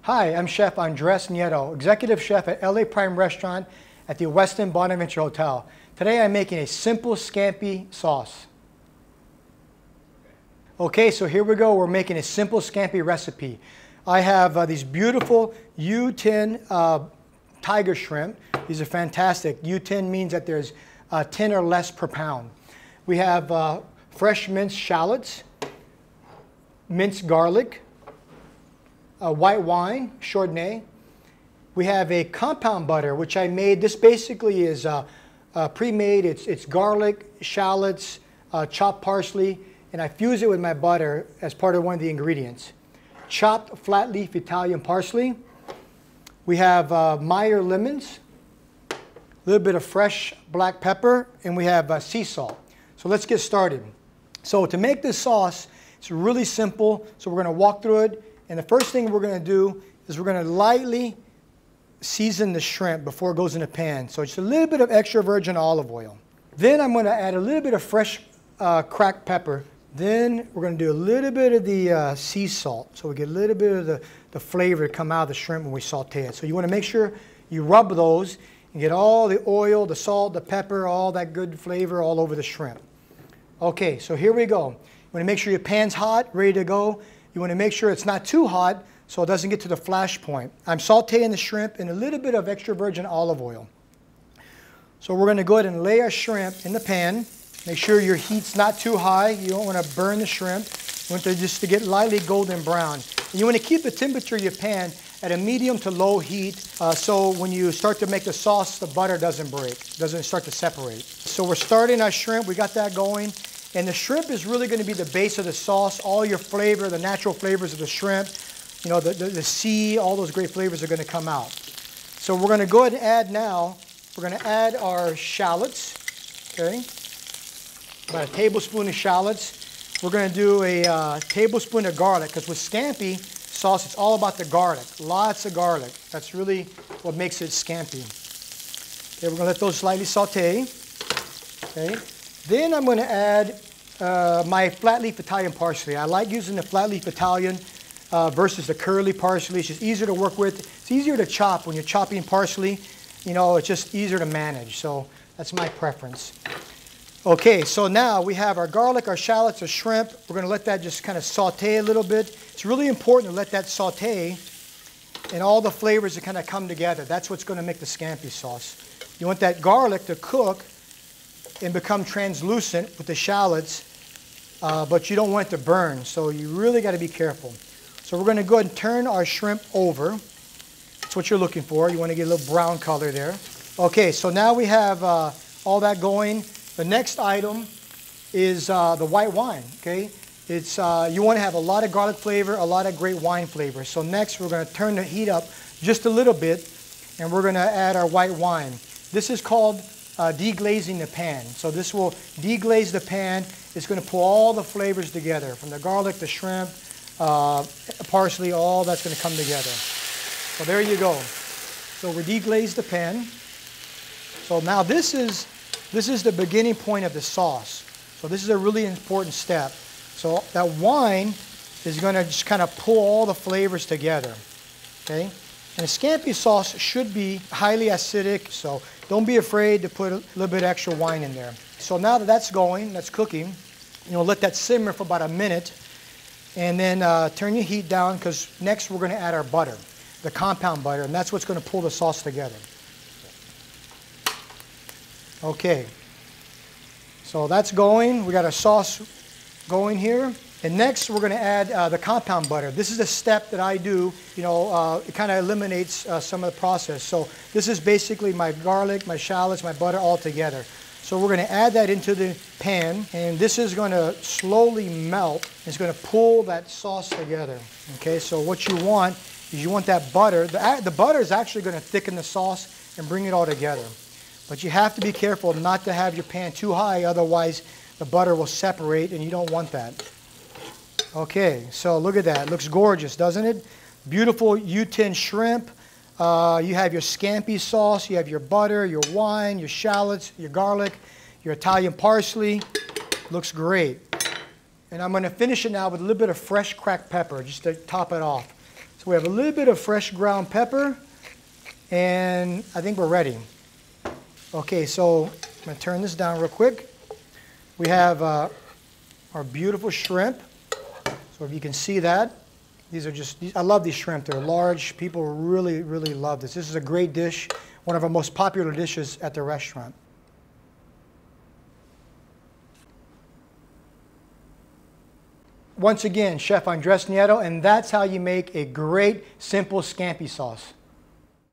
Hi, I'm Chef Andreas Nieto, Executive Chef at LA Prime Restaurant at the Westin Bonaventure Hotel. Today I'm making a simple scampi sauce. Okay, so here we go. We're making a simple scampi recipe. I have these beautiful U10 tiger shrimp. These are fantastic. U10 means that there's 10 or less per pound. We have fresh minced shallots, minced garlic, white wine, Chardonnay. We have a compound butter, which I made. This basically is pre-made. It's garlic, shallots, chopped parsley, and I fuse it with my butter as part of one of the ingredients. Chopped flat leaf Italian parsley. We have Meyer lemons, a little bit of fresh black pepper, and we have sea salt. So let's get started. So to make this sauce, it's really simple. So we're going to walk through it. And the first thing we're going to do is we're going to lightly season the shrimp before it goes in the pan. So just a little bit of extra virgin olive oil. Then I'm going to add a little bit of fresh cracked pepper. Then we're going to do a little bit of the sea salt. So we get a little bit of the flavor to come out of the shrimp when we saute it. So you want to make sure you rub those and get all the oil, the salt, the pepper, all that good flavor all over the shrimp. Okay, so here we go. You want to make sure your pan's hot, ready to go. You want to make sure it's not too hot so it doesn't get to the flash point. I'm sauteing the shrimp in a little bit of extra virgin olive oil. So we're going to go ahead and lay our shrimp in the pan. Make sure your heat's not too high. You don't want to burn the shrimp. You want it just to get lightly golden brown. And you want to keep the temperature of your pan at a medium to low heat so when you start to make the sauce, the butter doesn't break, doesn't start to separate. So we're starting our shrimp. We got that going. And the shrimp is really going to be the base of the sauce. All your flavor, the natural flavors of the shrimp, you know, the sea, all those great flavors are going to come out. So we're going to go ahead and add now, we're going to add our shallots, okay? About a tablespoon of shallots. We're going to do a tablespoon of garlic, because with scampi sauce, it's all about the garlic. Lots of garlic. That's really what makes it scampi. Okay, we're going to let those slightly saute. Okay. Then I'm going to add my flat leaf Italian parsley. I like using the flat leaf Italian versus the curly parsley. It's just easier to work with. It's easier to chop when you're chopping parsley. You know, it's just easier to manage. So that's my preference. Okay, so now we have our garlic, our shallots, our shrimp. We're going to let that just kind of saute a little bit. It's really important to let that saute and all the flavors to kind of come together. That's what's going to make the scampi sauce. You want that garlic to cook and become translucent with the shallots, but you don't want it to burn, so you really got to be careful. So we're going to go ahead and turn our shrimp over. That's what you're looking for. You want to get a little brown color there. Okay, so now we have all that going. The next item is the white wine, okay? It's, you want to have a lot of garlic flavor, a lot of great wine flavor. So next we're going to turn the heat up just a little bit, and we're going to add our white wine. This is called deglazing the pan. So this will deglaze the pan. It's going to pull all the flavors together, from the garlic, the shrimp, parsley, all that's going to come together. So there you go. So we deglaze the pan. So now this is the beginning point of the sauce. So this is a really important step. So that wine is going to just kind of pull all the flavors together. Okay? And the scampi sauce should be highly acidic, so don't be afraid to put a little bit extra wine in there. So now that that's going, that's cooking, you know, let that simmer for about a minute, and then turn your heat down, because next we're going to add our butter, the compound butter, and that's what's going to pull the sauce together. Okay, so that's going. We got our sauce going here. And next, we're going to add the compound butter. This is a step that I do, you know, it kind of eliminates some of the process. So this is basically my garlic, my shallots, my butter all together. So we're going to add that into the pan, and this is going to slowly melt. It's going to pull that sauce together. Okay, so what you want is you want that butter. The butter is actually going to thicken the sauce and bring it all together. But you have to be careful not to have your pan too high, otherwise the butter will separate, and you don't want that. Okay, so look at that. It looks gorgeous, doesn't it? Beautiful U10 shrimp. You have your scampi sauce. You have your butter, your wine, your shallots, your garlic, your Italian parsley. Looks great. And I'm going to finish it now with a little bit of fresh cracked pepper just to top it off. So We have a little bit of fresh ground pepper, and I think we're ready. Okay, so I'm going to turn this down real quick. We have our beautiful shrimp. So if you can see that, I love these shrimp. They're large. People really, really love this. This is a great dish, one of our most popular dishes at the restaurant. Once again, Chef Andreas Nieto, and that's how you make a great, simple scampi sauce.